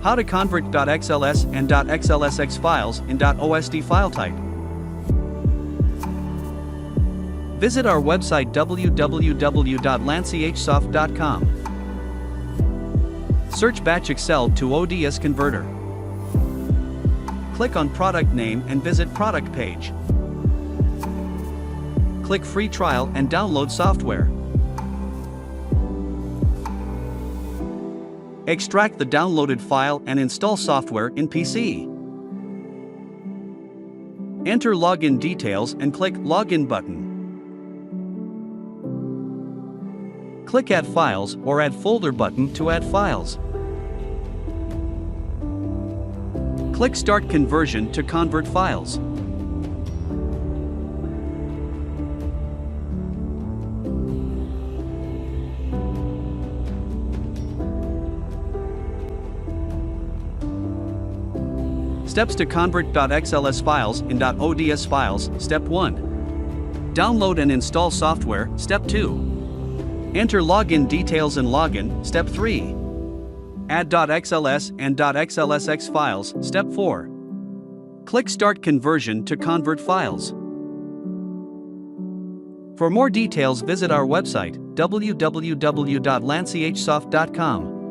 How to convert .xls and .xlsx files in .osd file type. Visit our website www.lantechsoft.com. Search Batch Excel to ODS Converter. Click on Product Name and visit Product page. Click Free Trial and download software. Extract the downloaded file and install software in PC. Enter login details and click Login button. Click Add Files or Add Folder button to add files. Click Start Conversion to convert files. Steps to convert .xls files in .ods files. Step 1. Download and install software. Step 2. Enter login details and login. Step 3. Add .xls and .xlsx files. Step 4. Click Start Conversion to convert files. For more details, visit our website www.lantechsoft.com.